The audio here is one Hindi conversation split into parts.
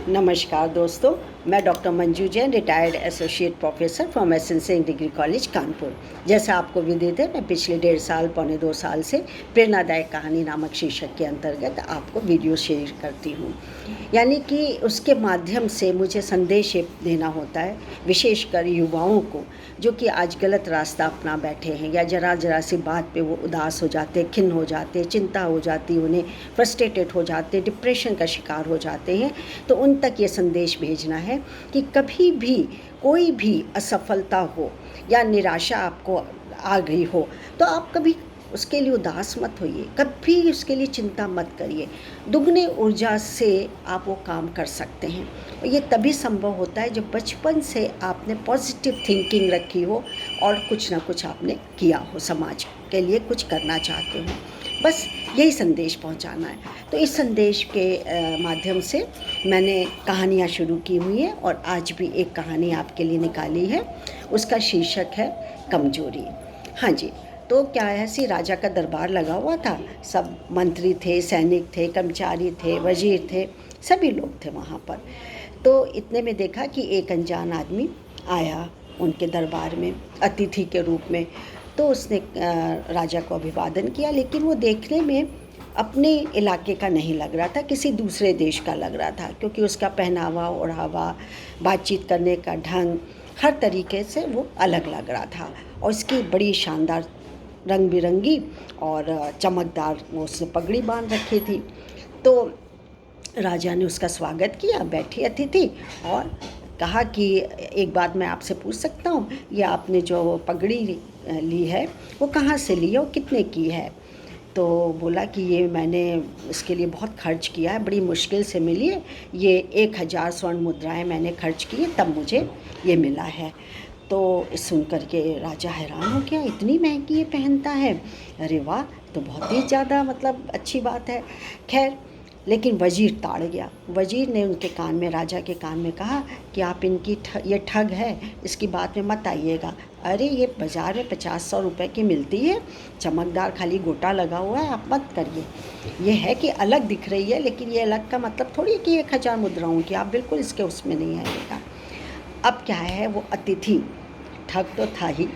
नमस्कार दोस्तों, मैं doctor Manju Jain, retired associate professor from SN. Singh degree college Kanpur. जैसा आपको विदित है, मैं पिछले 1.5 साल पौने 2 साल से प्रेरणादायक कहानी नामक शीर्षक के अंतर्गत आपको वीडियो शेयर करती हूँ। यानी कि उसके माध्यम से मुझे संदेश देना होता है, विशेषकर युवाओं को जो कि आज गलत रास्ता अपना बैठे हैं या जरा सी बात पे वो उदास हो जाते, खिन्न हो जाते, चिंता हो जाती, उन्हें फ्रस्ट्रेटेड हो जाते, डिप्रेशन का शिकार हो जाते हैं। तो उन तक ये संदेश भेजना है कि कभी भी कोई भी असफलता हो या निराशा आपको आ गई हो तो आप कभी उसके लिए उदास मत होइए, कभी उसके लिए चिंता मत करिए। दुगने ऊर्जा से आप वो काम कर सकते हैं। और ये तभी संभव होता है जब बचपन से आपने पॉजिटिव थिंकिंग रखी हो और कुछ ना कुछ आपने किया हो, समाज के लिए कुछ करना चाहते हो। बस यही संदेश पहुंचाना है। तो इस संदेश के माध्यम से मैंने कहानियाँ शुरू की हुई हैं और आज भी एक कहानी आपके लिए निकाली है। उसका शीर्षक है कमजोरी। हाँ जी, तो क्या है, ऐसी राजा का दरबार लगा हुआ था। सब मंत्री थे, सैनिक थे, कर्मचारी थे, वजीर थे, सभी लोग थे वहाँ पर। तो इतने में देखा कि एक अनजान आदमी आया उनके दरबार में अतिथि के रूप में। तो उसने राजा को अभिवादन किया, लेकिन वो देखने में अपने इलाके का नहीं लग रहा था, किसी दूसरे देश का लग रहा था, क्योंकि उसका पहनावा, ओढ़ावा, बातचीत करने का ढंग, हर तरीके से वो अलग लग रहा था। और उसकी बड़ी शानदार रंग बिरंगी और चमकदार वो उसने पगड़ी बांध रखी थी। तो राजा ने उसका स्वागत किया, बैठी अतिथि, और कहा कि एक बात मैं आपसे पूछ सकता हूँ, ये आपने जो पगड़ी ली है वो कहाँ से ली है और कितने की है? तो बोला कि ये मैंने इसके लिए बहुत खर्च किया है, बड़ी मुश्किल से मिली है, ये 1000 स्वर्ण मुद्राएं मैंने खर्च की है, तब मुझे ये मिला है। तो सुन कर के राजा हैरान हो गया, इतनी महंगी ये पहनता है, अरे वाह, तो बहुत ही ज़्यादा मतलब अच्छी बात है। खैर, लेकिन वजीर ताड़ गया। वजीर ने उनके कान में, राजा के कान में कहा कि आप इनकी ये ठग है, इसकी बात में मत आइएगा। अरे ये बाज़ार में 50-100 रुपये की मिलती है, चमकदार, खाली गोटा लगा हुआ है, आप मत करिए। ये है कि अलग दिख रही है, लेकिन ये अलग का मतलब थोड़ी है कि 1000 मुद्राओं की, आप बिल्कुल इसके उसमें नहीं आइएगा। अब क्या है, वो अतिथि ठग तो था ही,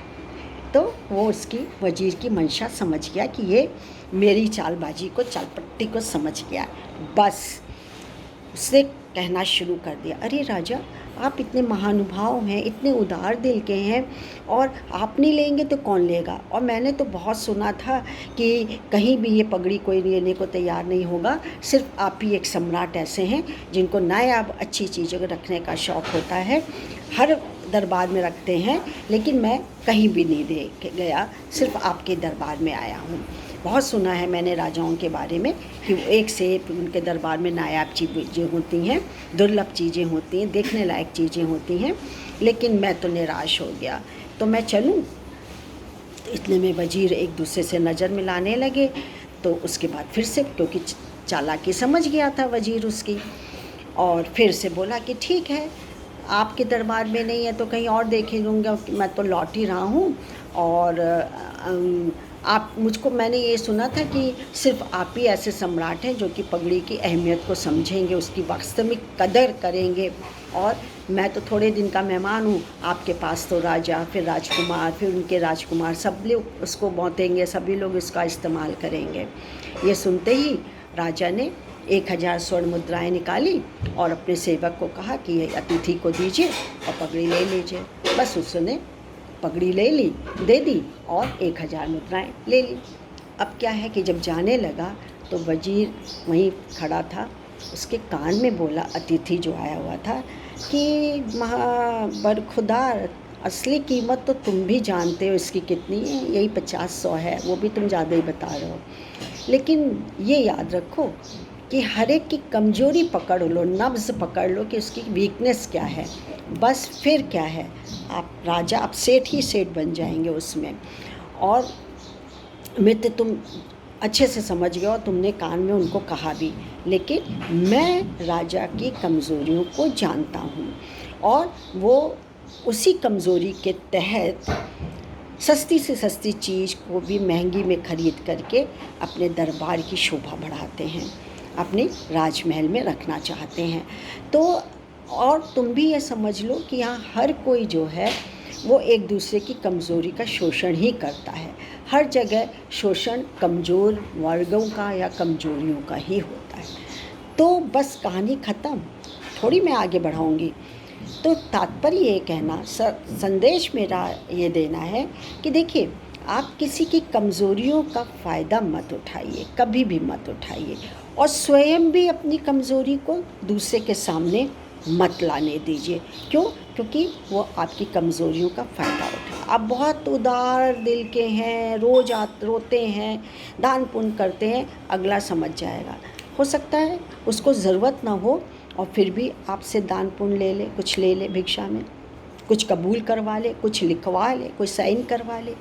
तो वो उसकी वजीर की मंशा समझ गया कि ये मेरी चालबाजी को, चालपट्टी को समझ गया। बस उसने कहना शुरू कर दिया, अरे राजा, आप इतने महानुभाव हैं, इतने उदार दिल के हैं, और आप नहीं लेंगे तो कौन लेगा? और मैंने तो बहुत सुना था कि कहीं भी ये पगड़ी कोई लेने को तैयार नहीं होगा, सिर्फ आप ही एक सम्राट ऐसे हैं जिनको नायाब अच्छी चीज़ों को रखने का शौक़ होता है, हर दरबार में रखते हैं, लेकिन मैं कहीं भी नहीं दे गया, सिर्फ आपके दरबार में आया हूँ। बहुत सुना है मैंने राजाओं के बारे में कि एक से एक उनके दरबार में नायाब चीज़ें होती हैं, दुर्लभ चीज़ें होती हैं, देखने लायक चीज़ें होती हैं, लेकिन मैं तो निराश हो गया। तो मैं चलूँ? इतने में वजीर एक दूसरे से नज़र मिलाने लगे। तो उसके बाद फिर से, क्योंकि चालाकी समझ गया था वजीर उसकी, और फिर से बोला कि ठीक है, आपके दरबार में नहीं है तो कहीं और देख लूँगा, मैं तो लौट ही रहा हूँ। और आप मुझको, मैंने ये सुना था कि सिर्फ आप ही ऐसे सम्राट हैं जो कि पगड़ी की अहमियत को समझेंगे, उसकी वास्तविक कदर करेंगे, और मैं तो थोड़े दिन का मेहमान हूँ, आपके पास तो राजा, फिर राजकुमार, फिर उनके राजकुमार, सब लोग उसको बांटेंगे, सभी लोग इसका इस्तेमाल करेंगे। ये सुनते ही राजा ने 1000 स्वर्ण मुद्राएं निकाली और अपने सेवक को कहा कि ये अतिथि को दीजिए और पगड़ी ले लीजिए। बस उसने पगड़ी ले ली, दे दी और 1000 मुद्राएं ले ली। अब क्या है कि जब जाने लगा तो वजीर वहीं खड़ा था, उसके कान में बोला, अतिथि जो आया हुआ था, कि बरखुदार, असली कीमत तो तुम भी जानते हो इसकी कितनी है, यही 50-100 है, वो भी तुम ज़्यादा ही बता रहे हो। लेकिन ये याद रखो कि हर एक की कमजोरी पकड़ लो, नब्ज़ पकड़ लो कि उसकी वीकनेस क्या है, बस फिर क्या है, आप राजा, आप सेठ ही सेठ बन जाएंगे उसमें। और मित्र, तुम अच्छे से समझ गए और तुमने कान में उनको कहा भी, लेकिन मैं राजा की कमज़ोरियों को जानता हूँ, और वो उसी कमज़ोरी के तहत सस्ती से सस्ती चीज़ को भी महंगी में ख़रीद करके अपने दरबार की शोभा बढ़ाते हैं। अपने राजमहल में रखना चाहते हैं। तो और तुम भी ये समझ लो कि यहाँ हर कोई जो है वो एक दूसरे की कमज़ोरी का शोषण ही करता है। हर जगह शोषण कमज़ोर वर्गों का या कमज़ोरियों का ही होता है। तो बस कहानी ख़त्म, थोड़ी मैं आगे बढ़ाऊँगी। तो तात्पर्य ये कहना, संदेश मेरा ये देना है कि देखिए, आप किसी की कमज़ोरियों का फ़ायदा मत उठाइए, कभी भी मत उठाइए, और स्वयं भी अपनी कमज़ोरी को दूसरे के सामने मत लाने दीजिए। क्यों? क्योंकि वो आपकी कमज़ोरियों का फ़ायदा उठा। आप बहुत उदार दिल के हैं, रोज़ रोते हैं, दान पुण्य करते हैं, अगला समझ जाएगा। हो सकता है उसको ज़रूरत ना हो और फिर भी आपसे दान पुण्य ले ले, कुछ ले ले भिक्षा में, कुछ कबूल करवा ले, कुछ लिखवा ले, कुछ साइन करवा ले।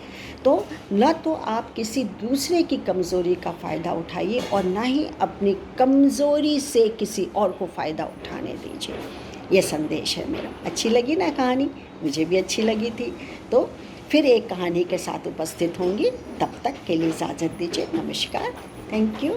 तो न तो आप किसी दूसरे की कमज़ोरी का फ़ायदा उठाइए और ना ही अपनी कमज़ोरी से किसी और को फ़ायदा उठाने दीजिए। ये संदेश है मेरा। अच्छी लगी ना कहानी? मुझे भी अच्छी लगी थी। तो फिर एक कहानी के साथ उपस्थित होंगी, तब तक के लिए इजाज़त दीजिए। नमस्कार। Thank you.